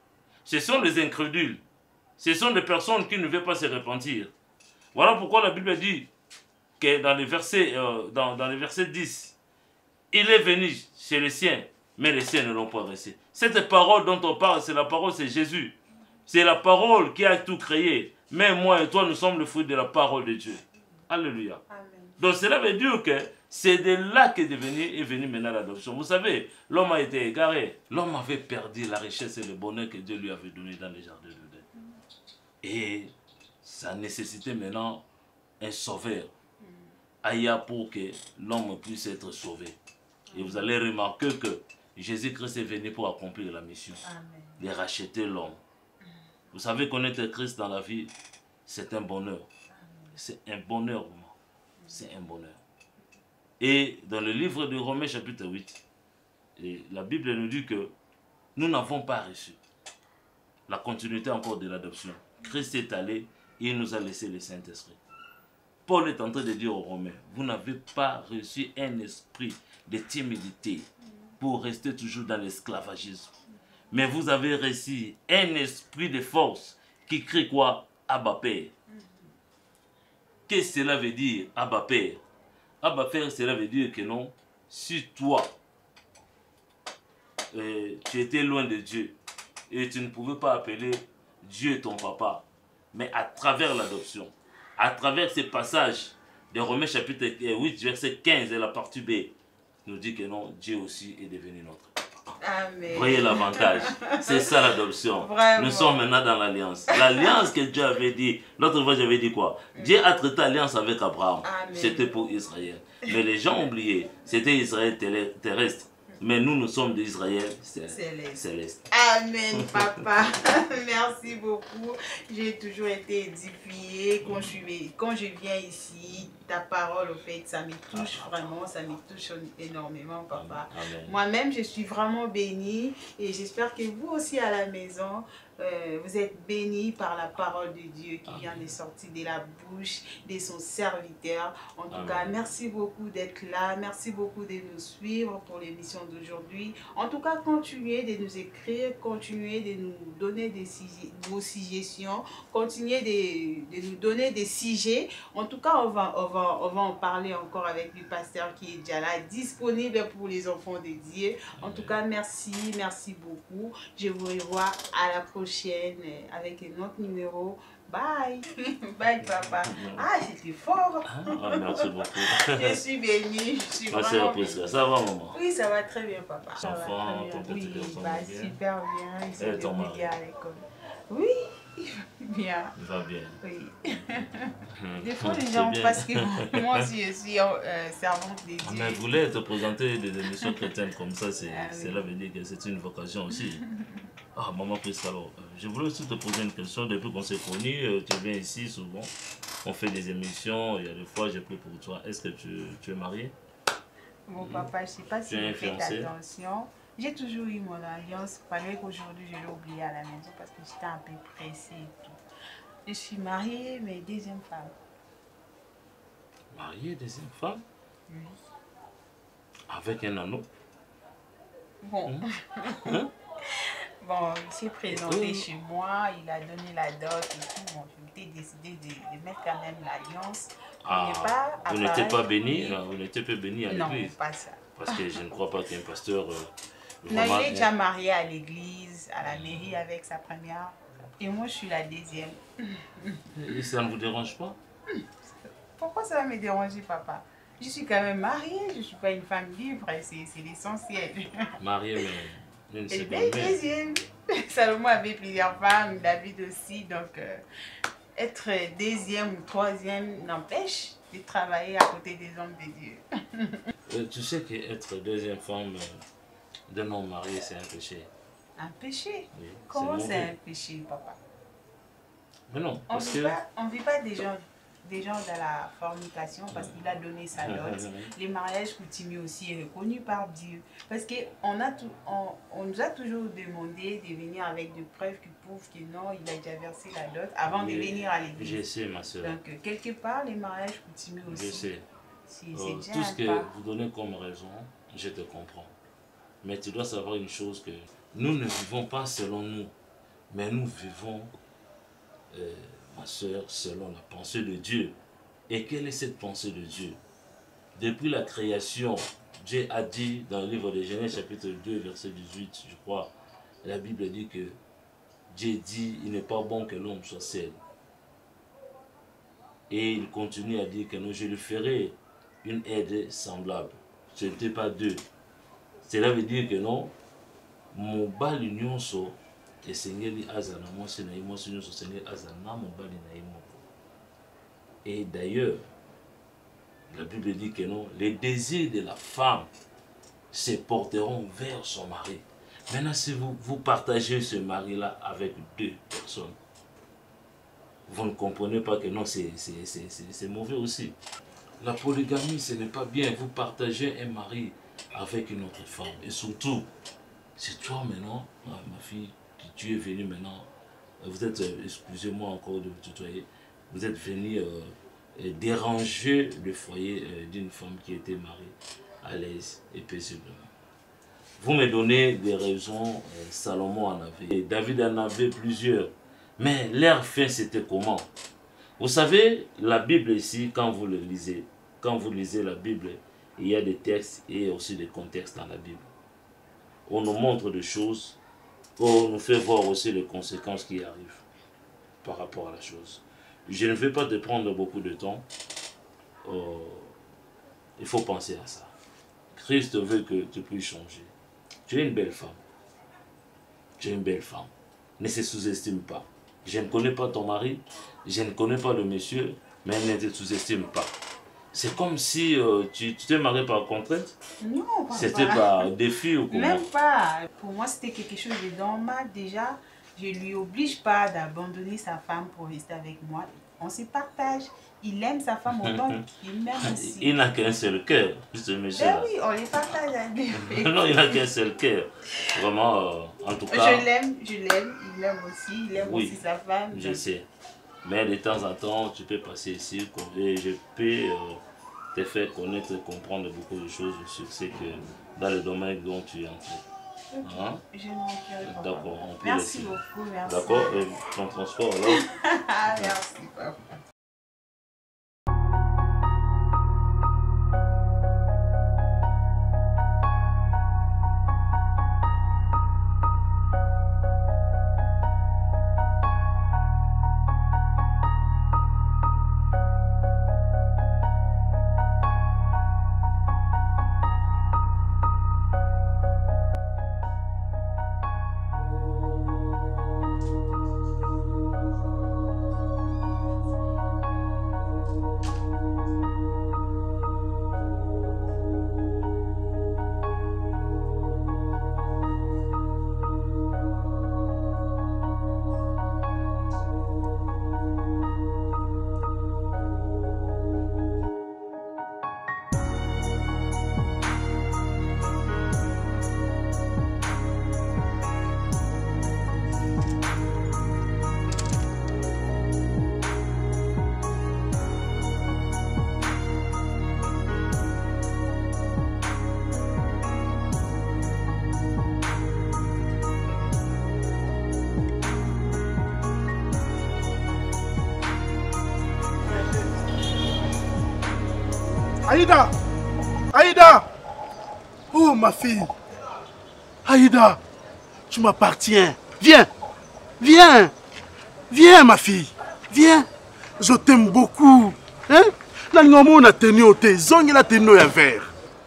Ce sont des incrédules. Ce sont des personnes qui ne veulent pas se repentir. Voilà pourquoi la Bible dit que dans les versets 10, il est venu chez les siens, mais les siens ne l'ont pas reçu. Cette parole dont on parle, c'est Jésus. C'est la parole qui a tout créé. Mais moi et toi, nous sommes le fruit de la parole de Dieu. Alléluia. Amen. Donc cela veut dire que c'est de là qu'est venue maintenant l'adoption. Vous savez, l'homme a été égaré. L'homme avait perdu la richesse et le bonheur que Dieu lui avait donné dans les jardins d'Éden. Et ça nécessitait maintenant un sauveur. Aïe, pour que l'homme puisse être sauvé. Et vous allez remarquer que Jésus-Christ est venu pour accomplir la mission. Amen. De racheter l'homme. Vous savez, connaître Christ dans la vie, c'est un bonheur. C'est un bonheur. C'est un bonheur. Et dans le livre de Romains chapitre 8, la Bible nous dit que nous n'avons pas reçu la continuité encore de l'adoption. Christ est allé, il nous a laissé le Saint-Esprit. Paul est en train de dire aux Romains, vous n'avez pas reçu un esprit de timidité pour rester toujours dans l'esclavagisme. Mais vous avez reçu un esprit de force qui crie quoi? Abba Père. Qu'est-ce que cela veut dire, Abba Père? Abba Père, cela veut dire que non, si toi, tu étais loin de Dieu et tu ne pouvais pas appeler Dieu est ton papa. Mais à travers l'adoption, à travers ces passages de Romains chapitre 8, verset 15 et la partie B, nous dit que non, Dieu aussi est devenu notre papa. Amen. Voyez l'avantage. C'est ça l'adoption. Nous sommes maintenant dans l'alliance. L'alliance que Dieu avait dit. L'autre fois, j'avais dit quoi? Dieu a traité alliance avec Abraham. C'était pour Israël. Mais les gens ont oublié. C'était Israël terrestre. Mais nous, nous sommes d'Israël céleste. Amen, papa. Merci beaucoup. J'ai toujours été édifiée quand je viens ici. Ta parole, au fait, ça me touche vraiment, ça me touche énormément, papa. Moi-même, je suis vraiment bénie et j'espère que vous aussi à la maison, vous êtes bénis par la parole de Dieu qui vient de sortir de la bouche de son serviteur. En tout cas, merci beaucoup d'être là. Merci beaucoup de nous suivre pour l'émission d'aujourd'hui. En tout cas, continuez de nous écrire, continuez de nous donner vos suggestions, continuez de nous donner des sujets. En tout cas, on va en parler encore avec le pasteur qui est déjà là, disponible pour les enfants de Dieu. En tout cas, merci beaucoup. Je vous revois à la prochaine avec un autre numéro. Bye. Bye, papa. Ah, c'était fort. Merci beaucoup. Je suis bénie. Je suis vraiment bénie. Ça va, maman? Oui, ça va très bien, papa. Ça va très bien. Oui, super bien. Ils et ton mari? À l'école. Oui, bien. Il va bien. Oui. Des fois, les gens, parce que moi aussi, je suis servante de Dieu. Mais vous voulez te présenter des émissions chrétiennes comme ça, cela veut dire que c'est une vocation aussi. Ah, maman Prisca, alors, je voulais aussi te poser une question. Depuis qu'on s'est connus, tu viens ici souvent. On fait des émissions, il y a des fois, j'ai pris pour toi. Est-ce que tu es marié? Mon papa, je ne sais pas si vous faites attention. J'ai toujours eu mon alliance, malgré qu'aujourd'hui, je l'ai oublié à la maison parce que j'étais un peu pressée et tout. Je suis mariée, mais deuxième femme. Mariée, deuxième femme? Oui. Avec un anneau? Bon. Bon, il s'est présenté chez moi, il a donné la dot et tout. Bon, je m'étais décidé de mettre quand même l'alliance. Ah, vous n'étiez pas béni? Vous n'étiez pas béni à l'église? Non, pas ça. Parce que je ne crois pas qu'un pasteur... non, il est déjà marié à l'église, à la mairie avec sa première. Et moi, je suis la deuxième. Et ça ne vous dérange pas? Pourquoi ça va me déranger, papa? Je suis quand même mariée, je ne suis pas une femme libre, c'est l'essentiel. Mariée, mais une seconde. Et deuxième. Salomon avait plusieurs femmes, David aussi, donc être deuxième ou troisième n'empêche de travailler à côté des hommes de Dieu. Tu sais qu'être deuxième femme d'un homme marié, c'est un péché. Un péché? Oui, comment c'est un péché, papa? Mais non, parce on ne vit pas des gens dans la fornication parce qu'il a donné sa dot. Les mariages coutumiers aussi est reconnu par Dieu. Parce qu'on nous a toujours demandé de venir avec des preuves qui prouvent que non, il a déjà versé la dot avant de venir à l'église. Je sais, ma soeur. Donc, quelque part, les mariages coutumiers aussi. Je sais. C'est tout ce que vous donnez comme raison, je te comprends. Mais tu dois savoir une chose, que nous ne vivons pas selon nous, mais nous vivons, ma soeur, selon la pensée de Dieu. Et quelle est cette pensée de Dieu? Depuis la création, Dieu a dit dans le livre de Genèse chapitre 2, verset 18, je crois, la Bible dit que Dieu dit, il n'est pas bon que l'homme soit seul. Et il continue à dire que non, je lui ferai une aide semblable. Ce n'était pas deux. Cela veut dire que non, mon bal union so, et Seigneur azana, moi c'est naïmo, Seigneur Seigneur azana, mon bal naïmo. Et d'ailleurs, la Bible dit que non, les désirs de la femme se porteront vers son mari. Maintenant, si vous partagez ce mari-là avec deux personnes, vous ne comprenez pas que non, c'est mauvais aussi. La polygamie, ce n'est pas bien. Vous partagez un mari avec une autre femme. Et surtout, c'est toi maintenant, ma fille, que tu es venue maintenant. Vous êtes, excusez-moi encore de vous tutoyer, vous êtes venu déranger le foyer d'une femme qui était mariée à l'aise et paisiblement. Vous me donnez des raisons, Salomon en avait, et David en avait plusieurs. Mais leur fin, c'était comment? Vous savez, la Bible ici, quand vous lisez la Bible, il y a des textes et aussi des contextes dans la Bible. On nous montre des choses, on nous fait voir aussi les conséquences qui arrivent. par rapport à la chose. Je ne vais pas te prendre beaucoup de temps. Il faut penser à ça. Christ veut que tu puisses changer. Tu es une belle femme. Tu es une belle femme. Ne se sous-estime pas. Je ne connais pas ton mari, je ne connais pas le monsieur, mais ne te sous-estime pas. C'est comme si tu t'es marié par contrainte. Non, pas. C'était par défi ou comment? Même pas. Pour moi, c'était quelque chose de normal. Déjà, je ne lui oblige pas d'abandonner sa femme pour rester avec moi. On se partage. Il aime sa femme autant qu'il m'aime aussi. Il n'a qu'un seul cœur, ce monsieur-là. Oui, on les partage. Non, il n'a qu'un seul cœur. Vraiment, en tout cas... Je l'aime, il l'aime aussi. Il aime aussi sa femme. Je sais. Mais de temps en temps, tu peux passer ici et je peux te faire connaître et comprendre beaucoup de choses sur ce que dans le domaine dont tu es entré. Okay. Hein? D'accord, on peut merci laisser. Beaucoup, merci. D'accord, ton transport alors. Merci, papa. Aïda! Aïda! Oh, ma fille! Aïda! Tu m'appartiens! Viens! Viens! Viens, ma fille! Viens! Je t'aime beaucoup! Hein? La on a tenu au thé, zong la tenu un verre.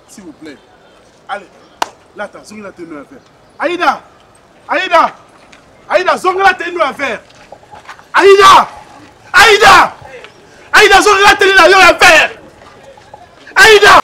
S'il vous plaît. Allez, là, t'as zong la tenu un verre. Aïda! Aïda! Aïda, zong la tenu un verre. Aïda! Aïda! Aïda, zong la tenu un verre. Aïda!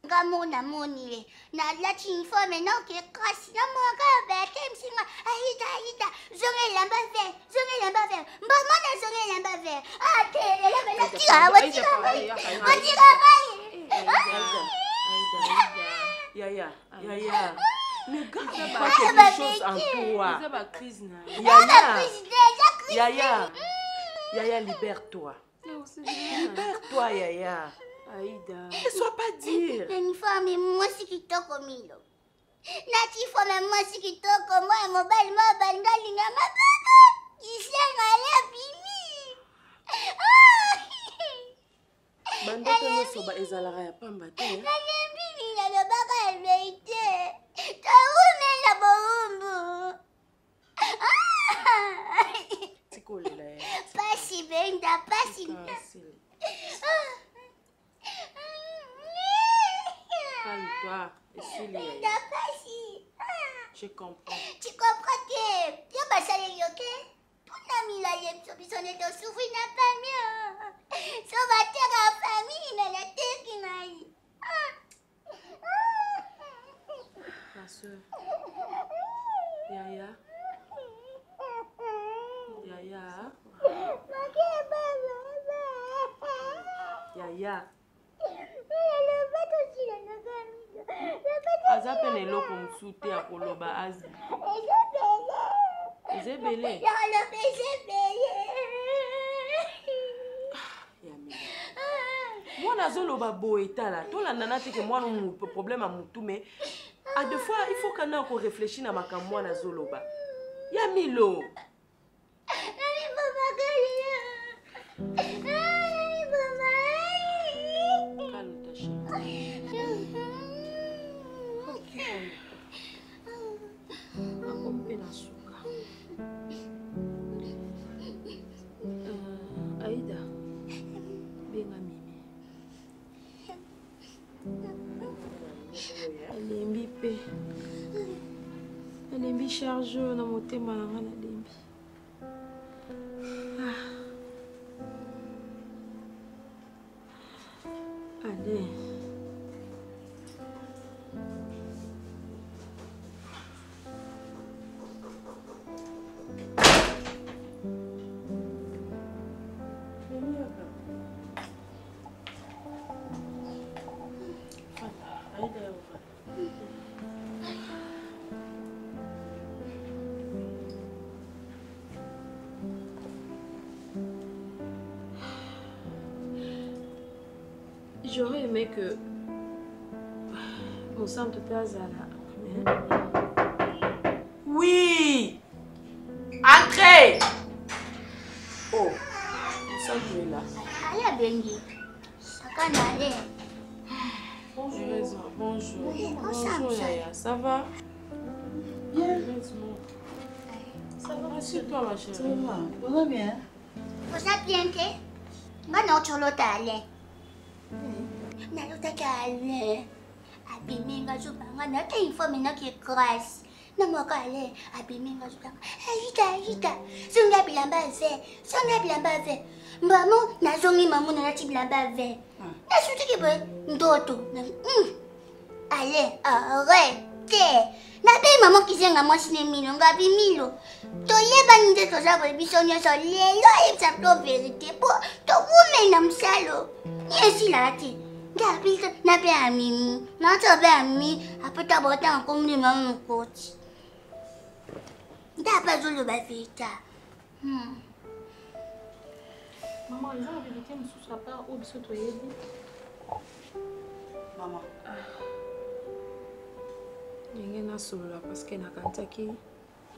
Ngamona moni na la informe non ke kasi na moka beke msinga aida zonge lamba ver mbona na zonge lamba ver ate la bela tira watira Yaya Ne garde pas quelque chose en toi. Yaya, libère-toi. Libère-toi, Yaya. Aïda. Ne sois pas dire. Une femme, moi, c'est qui t'a commis. Nati femme, moi, c'est qui t'a commis. Moi, mon bal, ma bandali, ma papa. Ici, on a la bimi. Bandata no soba ezalara ya pamba te. Na bimi na le baka elbeite. Ta ume na bombo. Tikolela ya. Pasi benda, pasi. Calme-toi, essaye. Je comprends. Tu comprends que tu vas passer les ok? Pour la mille sur bison et de souffrir n'a pas mieux. Ça va terre à famille, mais la terre qui m'a eu. Ma soeur. Yaya. Yaya. Yaya. Aza pene eloko mosusu te ya koloba azi. Ezebele. Mwana azoloba boye tala tolanda na te ke mwana problème ya mutu mais à deux fois il faut kana ko réfléchir na makambo mwana azoloba. Ya milo. Aïda, benga mimi. Alembi pe. Alembi charge na motema na nga nalembi. Allez. J'aurais aimé que mon sang te passe à la... Oui! Entrez! Oh, mon sang est là. Allez, Benji. Allez. Bonjour. Bonjour. Bonjour, Yaya. Ça va? Bien. Ça va, assieds-toi, ma chérie. Ça va. Ça va bien. Vous êtes bien, t'es? Moi, non, tu l'as allé. Nalota kale abiminga zubanga na te informe na ki grâce na mokale abiminga zubanga hita songa bilamba ve mbamo na zongi mamu na ti bilamba ve na suti ke bo ndoto na allez arrête na be maman ki zenga mwasi ne milo nga bimilo to yeba ninde to za bo biso nyoso lelo e sa to vérité po to wume na msalo yesi lati na be amimi na to be ami apeta bota ko mli mamu koti nda pa zolo ba vita maman eza na vérité mosusu apart oyo biso toyebi maman ndenge nasolola parceke nakanzaki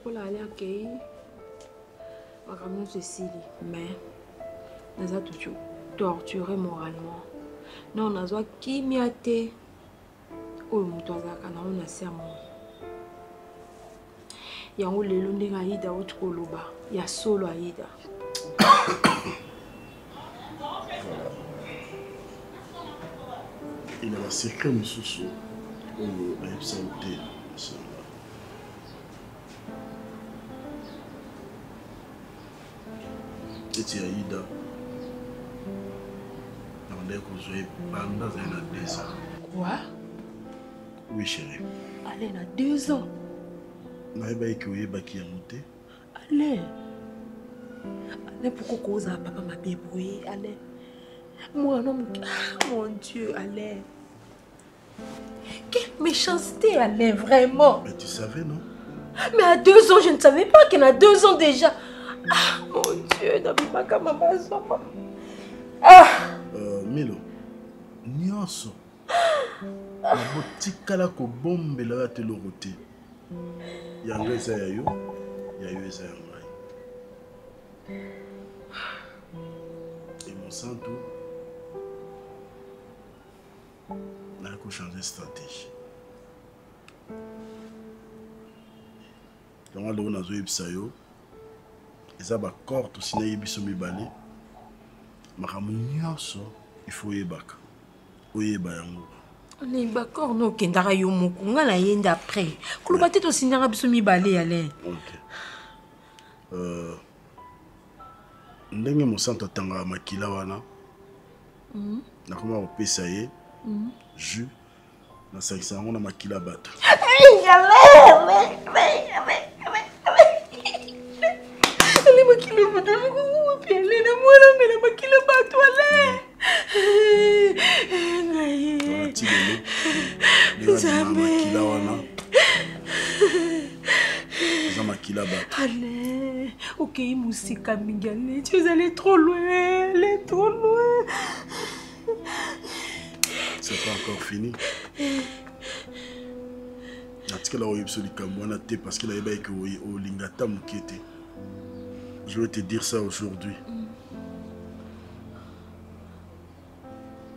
mpona ali akei makambo nyonso esili mais naza toujours torturé moralement non nazwa kimia te oyo moto azalaka nango na sermo yango lelo ndenge Aïda auti koloba ya solo Aïda il a un secret mosusu oyo ayebisa yo te eti Aïda nabandaki kozwa ye banda azali na 2 ans. Quoi? Oui chérie. Allez, na 2 ans. nayebaki oyebaki yango te. Allez, pourquoi cause à papa ma bébé? Allez, moi non, mon Dieu, allez. Quelle méchanceté, Alain, vraiment. Mais tu savais, non? Mais à 2 ans, je ne savais pas qu'elle a 2 ans déjà. Ah, mon Dieu, n'avais pas qu'à ma base. Ah! Milo, nyonso. La botikala ko bombe la te lorote. Yanga eza ya yo, ya yo eza ya ngai. Et mon santo, n'a qu'à changer de stratégie. Donc on a zo yebisa yo. Eza ba corps to sina yebiso mibale. Makamu nyonso il faut yebaka. Oyeba yango. Les d'accord no kendara yo moko ngala yenda après. Kuluba te to sinara biso mibale Alain. OK. Ndenge mo santo tanga makila wana. Na koma opesa ye. Jus na sakisa ngo na makila bato. Elle m'a kilo bato puis elle est moi là mais la makila bato Alain. Allez, ok, Moussika Mingale, tu es allé trop loin, elle est trop loin. C'est pas encore fini. Parce qu'il a eu au Lingata Mukete. Je vais te dire ça aujourd'hui.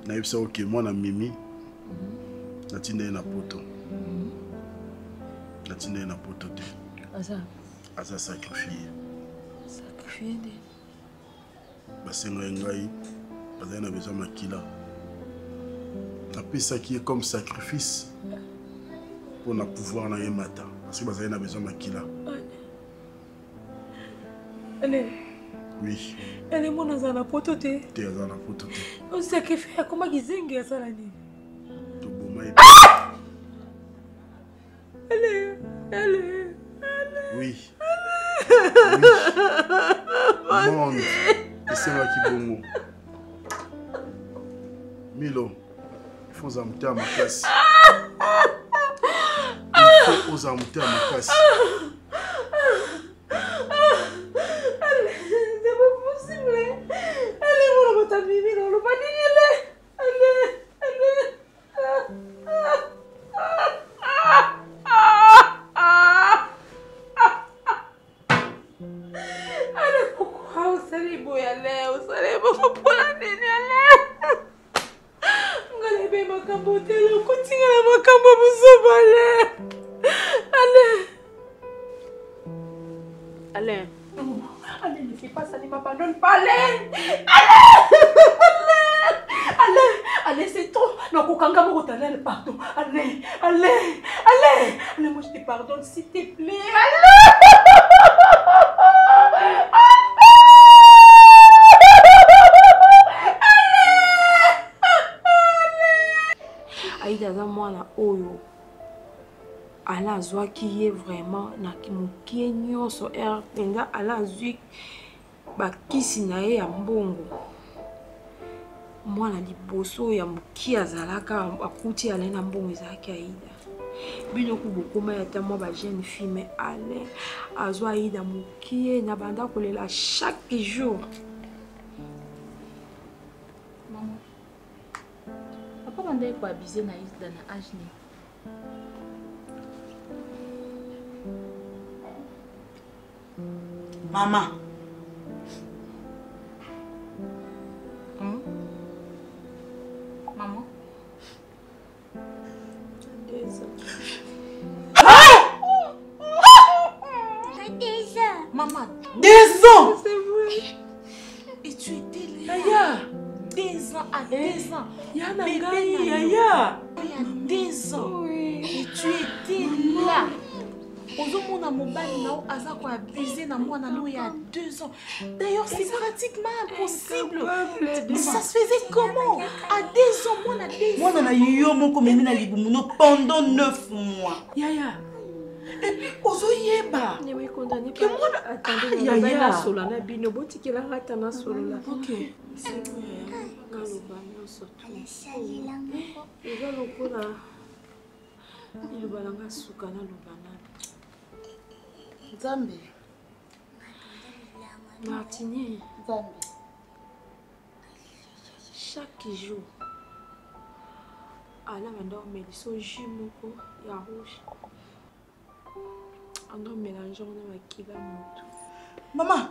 Je sais que moi, na Mimi, je suis na poto. Je suis na poto. Aza sacrifié. Sacrifié de. Basenga ngai, baza na besoin makila. Après ça qui est comme sacrifice pour na pouvoir na yemata. Parce que baza na besoin makila. Allez. Oui. Elle est mon azana potote. T'es azana potote. On sacrifie comment gizengi asalani. To boma. Allez. Oui. Monde. Et c'est moi qui bongo. Milo. Il faut amouter à ma casse. Il faut amouter à ma casse. Alain. Alain, ne fais pas ça, ne m'abandonne pas, Alain. Alain, c'est trop. Non, Kokanga Mokotala, pardon. Alain, moi je te pardonne, s'il te plaît. Aïda za mwana oyo ala azwaki ye vraiment na mokie nyonso er penza ala azwi bakisi na ye ya mbongo mwana liboso ya mokie azalaka akuti ale na mbongo ezalaki Aïda bino kubokoma ya ta mwa ba jeune fille mais ale azwa Aïda mokie na banda kolela chaque jour. Maman, papa banda ko abuser na Aïda na âge ni. Maman. Maman. Maman. 2 ans. C'est vrai. Et tu étais là. Yaya. 2 ans à 2 ans. Yana Bébé Ngai, Nana. Yaya. Il y a 2 ans. Oui. Et tu étais là. Ozomona mobali nao aza ko abuser na mwana no il y a 2 ans. D'ailleurs, c'est pratiquement impossible. Mais ça se faisait comment? À 2 ans, moi na 2 ans. Moi na yo moko memi na libumuno pendant 9 mois. Yaya. Et puis ozoyeba. Ne me condamnez pas. Attendez, Yaya. Solana bino botikela rata na solola. OK. C'est vrai. surtout. Il va le coup là. Il va l'enga soukana le banane. Zambi. Martinier. Zambi. Chaque jour. Ala mandorme so jumoko ya rouge. On doit mélanger on a kila moto. Maman.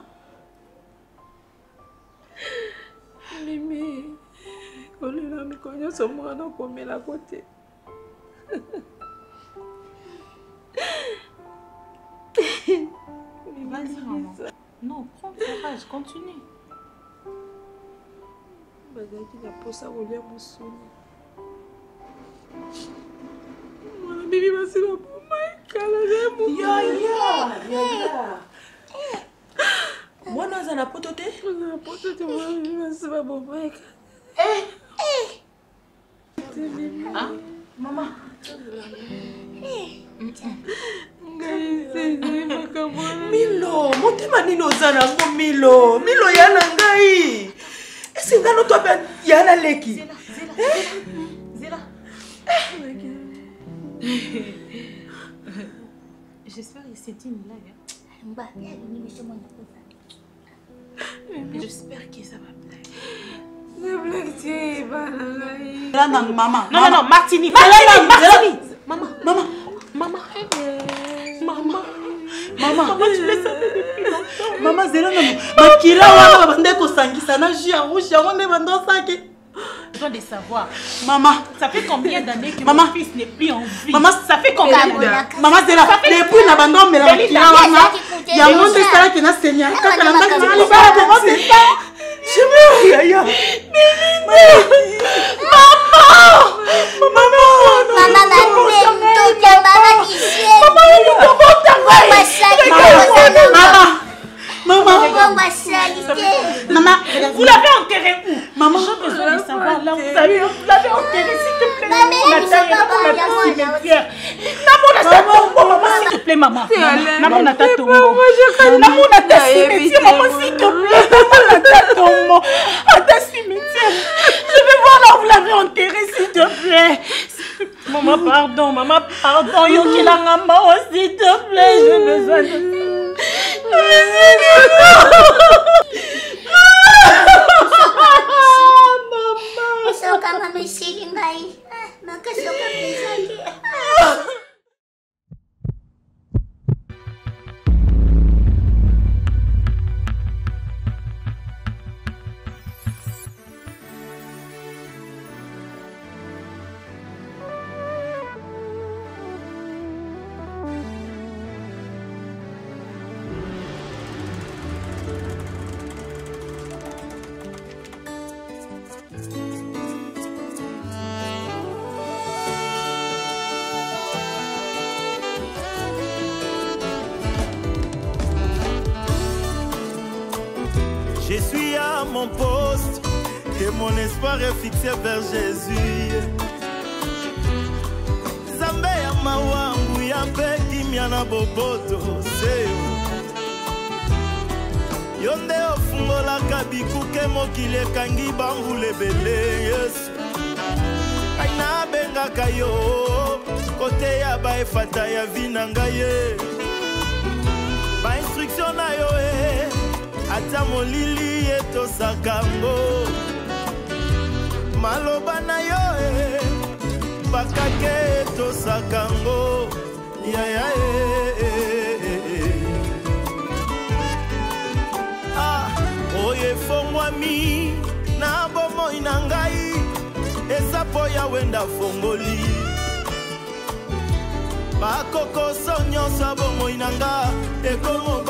Mimi. Olela mikonyo so mwana komela côté. Vas-y maman. Non, prends courage, continue. Bazaki la posa olia musuni. Mwana bibi basi la poma kala demu. Ya. Mwana za na potote? Na potote mwana bibi basi la poma kala. Ah, maman. Milo, motema nini oza nango Milo? Milo yana ngai. Esi nga no tope yana leki. Zéla. J'espère que c'est une blague. J'espère que ça va blague. La blague c'est Maman. Non, Martini. Maman, tu le savais depuis longtemps. Maman, Zéla, Makila, na jus à rouge, on est besoin de savoir. Maman, ça fait combien d'années que mon fils n'est plus en vie? Maman, ça fait combien d'années? Maman, Zéla, depuis la bande, mais la Makila, il y a un monde de ça qui n'a Seigneur. Quand elle a mal, c'est ça. Je me Maman, vous l'avez enterré où? Maman, j'ai besoin de savoir là où vous l'avez enterré, s'il te plaît. Maman, s'il te plaît, maman. Maman, on a ta tombe. Maman, on a ta cimetière. Maman, s'il te plaît. Maman, on a ta tombe. À ta cimetière. Je vais voir là où vous l'avez enterré, s'il te plaît. Maman, pardon. Yokila maman, s'il te plaît. J'ai besoin de Je suis à mon poste et mon espoir est fixé vers Jésus. Zambe ya mawangu ya mpe kimia na boboto seo. Yonde ofungolaka bikuke mokili ekangi bambula ebele Yesu. Aina bengaka yo kote ya baefata ya vi na ngai ye. Ba instruction na yo ata molili etosaka ngo. Maloba na yo bakake etosaka ngo. Ya oye fongwami na bomoi na ngai eza po ya wenda fongoli. Bakokoso nyonso bomoi na nga ekomo